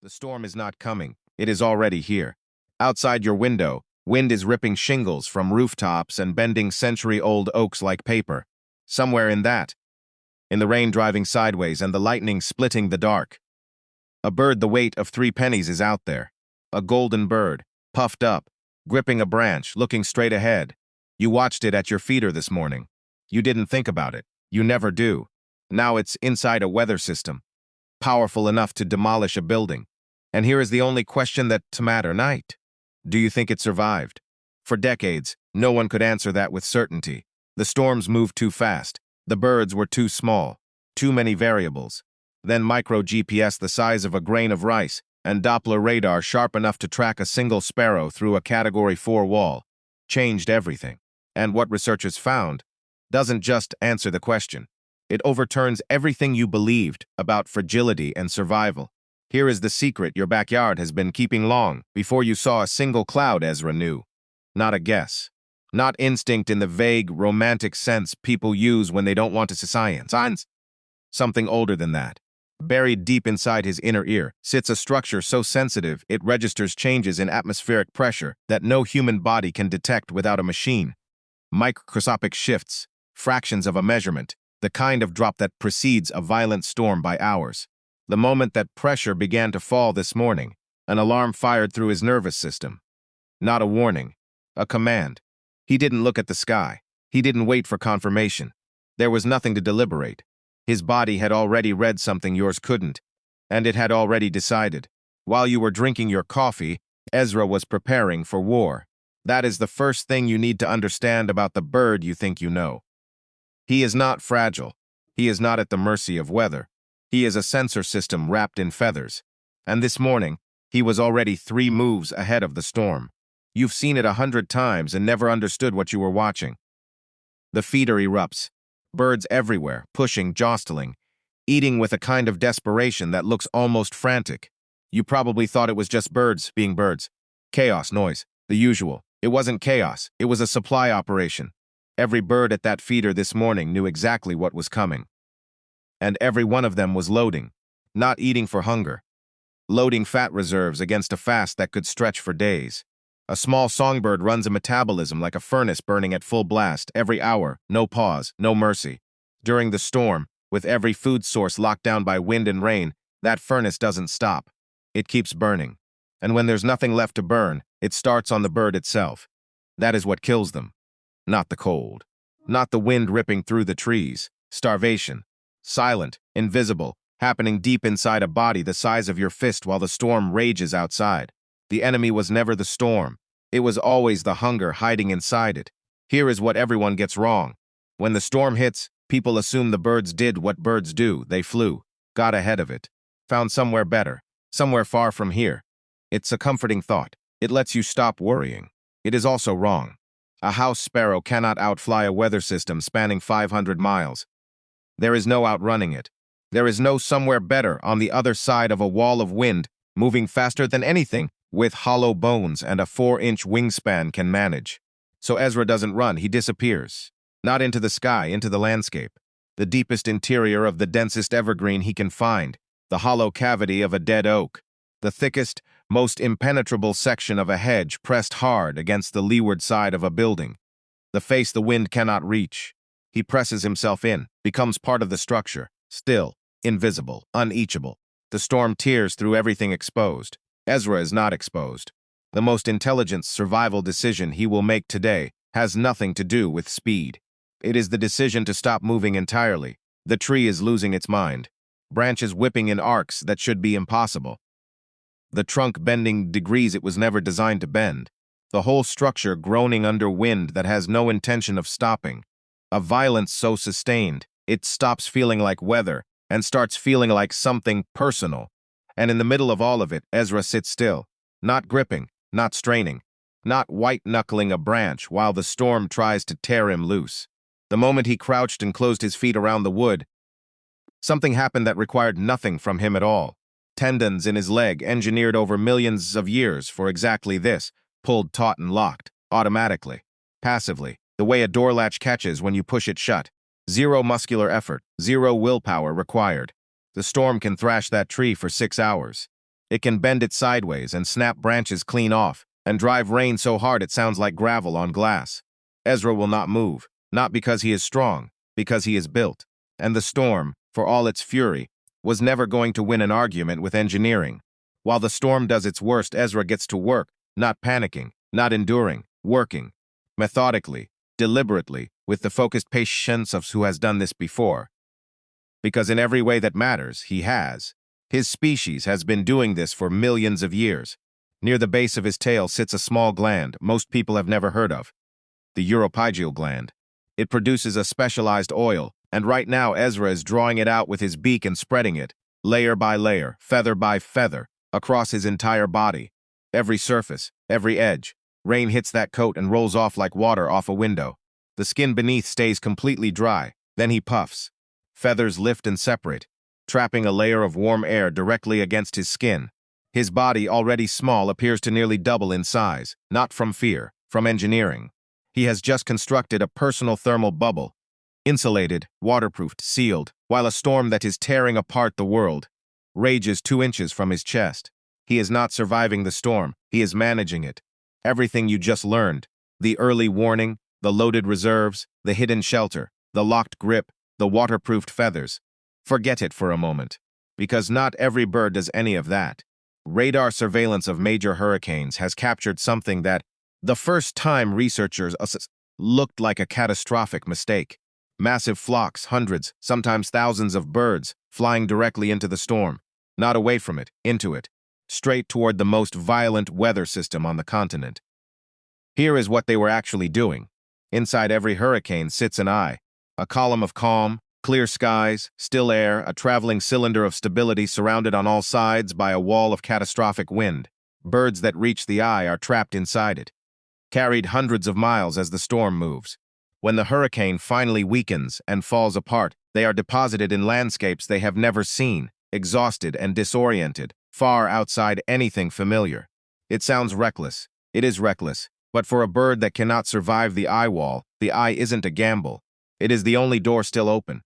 The storm is not coming. It is already here. Outside your window, wind is ripping shingles from rooftops and bending century-old oaks like paper. Somewhere in the rain driving sideways and the lightning splitting the dark. A bird the weight of 3 pennies is out there. A golden bird, puffed up, gripping a branch, looking straight ahead. You watched it at your feeder this morning. You didn't think about it. You never do. Now it's inside a weather system, powerful enough to demolish a building. And here is the only question that matters tonight. Do you think it survived? For decades, no one could answer that with certainty. The storms moved too fast. The birds were too small. Too many variables. Then micro-GPS the size of a grain of rice and Doppler radar sharp enough to track a single sparrow through a Category 4 wall. Changed everything. And what researchers found doesn't just answer the question. It overturns everything you believed about fragility and survival. Here is the secret your backyard has been keeping long before you saw a single cloud, Ezra knew. Not a guess. Not instinct in the vague, romantic sense people use when they don't want to say science. Something older than that. Buried deep inside his inner ear sits a structure so sensitive it registers changes in atmospheric pressure that no human body can detect without a machine. Microscopic shifts, fractions of a measurement, the kind of drop that precedes a violent storm by hours. The moment that pressure began to fall this morning, an alarm fired through his nervous system. Not a warning, a command. He didn't look at the sky. He didn't wait for confirmation. There was nothing to deliberate. His body had already read something yours couldn't, and it had already decided. While you were drinking your coffee, Ezra was preparing for war. That is the first thing you need to understand about the bird you think you know. He is not fragile. He is not at the mercy of weather. He is a sensor system wrapped in feathers. And this morning, he was already 3 moves ahead of the storm. You've seen it 100 times and never understood what you were watching. The feeder erupts. Birds everywhere, pushing, jostling, eating with a kind of desperation that looks almost frantic. You probably thought it was just birds being birds. Chaos, noise, the usual. It wasn't chaos. It was a supply operation. Every bird at that feeder this morning knew exactly what was coming. And every one of them was loading, not eating for hunger. Loading fat reserves against a fast that could stretch for days. A small songbird runs a metabolism like a furnace burning at full blast, every hour, no pause, no mercy. During the storm, with every food source locked down by wind and rain, that furnace doesn't stop. It keeps burning. And when there's nothing left to burn, it starts on the bird itself. That is what kills them. Not the cold. Not the wind ripping through the trees. Starvation. Silent, invisible, happening deep inside a body the size of your fist while the storm rages outside. The enemy was never the storm. It was always the hunger hiding inside it. Here is what everyone gets wrong. When the storm hits, people assume the birds did what birds do. They flew, got ahead of it, found somewhere better, somewhere far from here. It's a comforting thought. It lets you stop worrying. It is also wrong. A house sparrow cannot outfly a weather system spanning 500 miles. There is no outrunning it. There is no somewhere better on the other side of a wall of wind, moving faster than anything with hollow bones and a 4-inch wingspan can manage. So Ezra doesn't run, he disappears. Not into the sky, into the landscape. The deepest interior of the densest evergreen he can find. The hollow cavity of a dead oak. The thickest, most impenetrable section of a hedge pressed hard against the leeward side of a building. The face the wind cannot reach. He presses himself in, becomes part of the structure. Still, invisible, uneachable. The storm tears through everything exposed. Ezra is not exposed. The most intelligent survival decision he will make today has nothing to do with speed. It is the decision to stop moving entirely. The tree is losing its mind. Branches whipping in arcs that should be impossible. The trunk bending degrees it was never designed to bend. The whole structure groaning under wind that has no intention of stopping. A violence so sustained, it stops feeling like weather and starts feeling like something personal. And in the middle of all of it, Ezra sits still, not gripping, not straining, not white-knuckling a branch while the storm tries to tear him loose. The moment he crouched and closed his feet around the wood, something happened that required nothing from him at all. Tendons in his leg, engineered over millions of years for exactly this, pulled taut and locked, automatically, passively, the way a door latch catches when you push it shut. Zero muscular effort, zero willpower required. The storm can thrash that tree for 6 hours. It can bend it sideways and snap branches clean off, and drive rain so hard it sounds like gravel on glass. Ezra will not move, not because he is strong, because he is built. And the storm, for all its fury, was never going to win an argument with engineering. While the storm does its worst, Ezra gets to work, not panicking, not enduring, working. Methodically, deliberately, with the focused patience of who has done this before. Because in every way that matters, he has. His species has been doing this for millions of years. Near the base of his tail sits a small gland most people have never heard of, the uropygial gland. It produces a specialized oil, and right now Ezra is drawing it out with his beak and spreading it, layer by layer, feather by feather, across his entire body. Every surface, every edge. Rain hits that coat and rolls off like water off a window. The skin beneath stays completely dry. Then he puffs. Feathers lift and separate, trapping a layer of warm air directly against his skin. His body, already small, appears to nearly double in size, not from fear, from engineering. He has just constructed a personal thermal bubble, insulated, waterproofed, sealed, while a storm that is tearing apart the world rages 2 inches from his chest. He is not surviving the storm, he is managing it. Everything you just learned, the early warning, the loaded reserves, the hidden shelter, the locked grip, the waterproofed feathers. Forget it for a moment, because not every bird does any of that. Radar surveillance of major hurricanes has captured something that, the first time researchers looked like a catastrophic mistake. Massive flocks, hundreds, sometimes thousands of birds flying directly into the storm, not away from it, into it, straight toward the most violent weather system on the continent. Here is what they were actually doing. Inside every hurricane sits an eye, a column of calm, clear skies, still air, a traveling cylinder of stability surrounded on all sides by a wall of catastrophic wind. Birds that reach the eye are trapped inside it, carried hundreds of miles as the storm moves. When the hurricane finally weakens and falls apart, they are deposited in landscapes they have never seen, exhausted and disoriented, far outside anything familiar. It sounds reckless. It is reckless. But for a bird that cannot survive the eye wall, the eye isn't a gamble. It is the only door still open.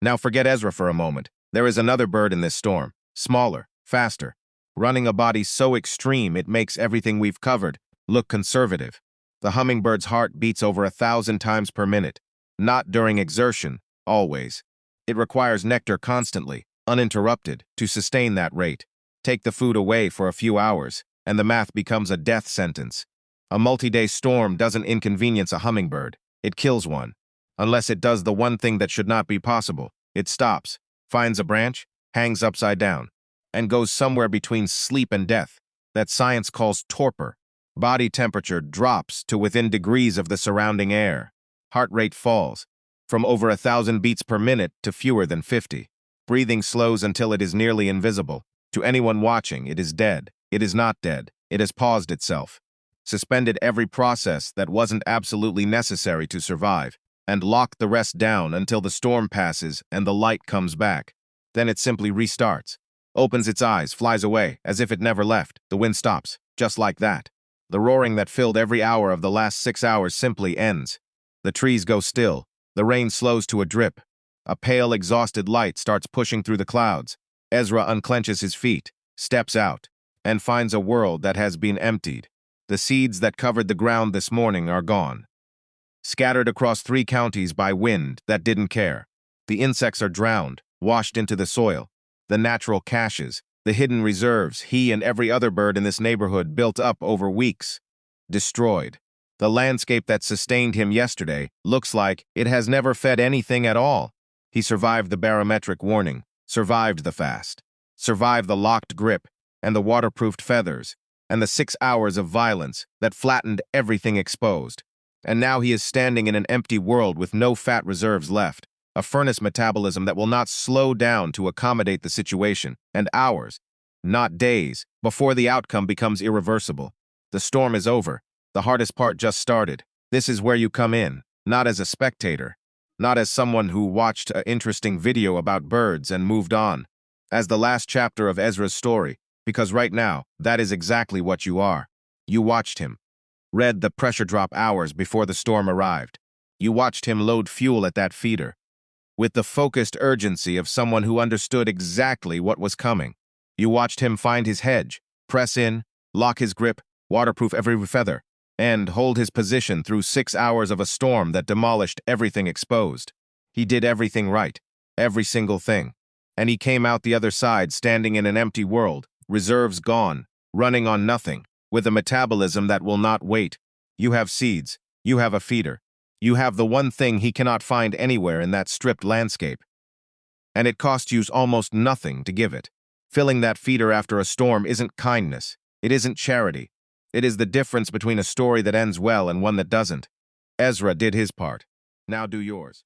Now forget Ezra for a moment. There is another bird in this storm, smaller, faster, running a body so extreme it makes everything we've covered look conservative. The hummingbird's heart beats over 1,000 times per minute. Not during exertion, always. It requires nectar constantly, uninterrupted, to sustain that rate. Take the food away for a few hours, and the math becomes a death sentence. A multi-day storm doesn't inconvenience a hummingbird. It kills one. Unless it does the one thing that should not be possible. It stops, finds a branch, hangs upside down, and goes somewhere between sleep and death, that science calls torpor. Body temperature drops to within degrees of the surrounding air. Heart rate falls, from over 1,000 beats per minute to fewer than 50. Breathing slows until it is nearly invisible. To anyone watching, it is dead. It is not dead. It has paused itself, suspended every process that wasn't absolutely necessary to survive, and locked the rest down until the storm passes and the light comes back. Then it simply restarts, opens its eyes, flies away, as if it never left. The wind stops, just like that. The roaring that filled every hour of the last 6 hours simply ends. The trees go still. The rain slows to a drip. A pale, exhausted light starts pushing through the clouds. Ezra unclenches his feet, steps out, and finds a world that has been emptied. The seeds that covered the ground this morning are gone, scattered across 3 counties by wind that didn't care. The insects are drowned, washed into the soil. The natural caches, the hidden reserves he and every other bird in this neighborhood built up over weeks, destroyed. The landscape that sustained him yesterday looks like it has never fed anything at all. He survived the barometric warning, survived the fast, survived the locked grip and the waterproofed feathers, and the 6 hours of violence that flattened everything exposed. And now he is standing in an empty world with no fat reserves left, a furnace metabolism that will not slow down to accommodate the situation, and hours, not days, before the outcome becomes irreversible. The storm is over. The hardest part just started. This is where you come in, not as a spectator, not as someone who watched an interesting video about birds and moved on, as the last chapter of Ezra's story, because right now, that is exactly what you are. You watched him, read the pressure drop hours before the storm arrived. You watched him load fuel at that feeder, with the focused urgency of someone who understood exactly what was coming. You watched him find his hedge, press in, lock his grip, waterproof every feather, and hold his position through 6 hours of a storm that demolished everything exposed. He did everything right, every single thing. And he came out the other side standing in an empty world, reserves gone, running on nothing, with a metabolism that will not wait. You have seeds, you have a feeder. You have the one thing he cannot find anywhere in that stripped landscape. And it cost you almost nothing to give it. Filling that feeder after a storm isn't kindness. It isn't charity. It is the difference between a story that ends well and one that doesn't. Ezra did his part. Now do yours.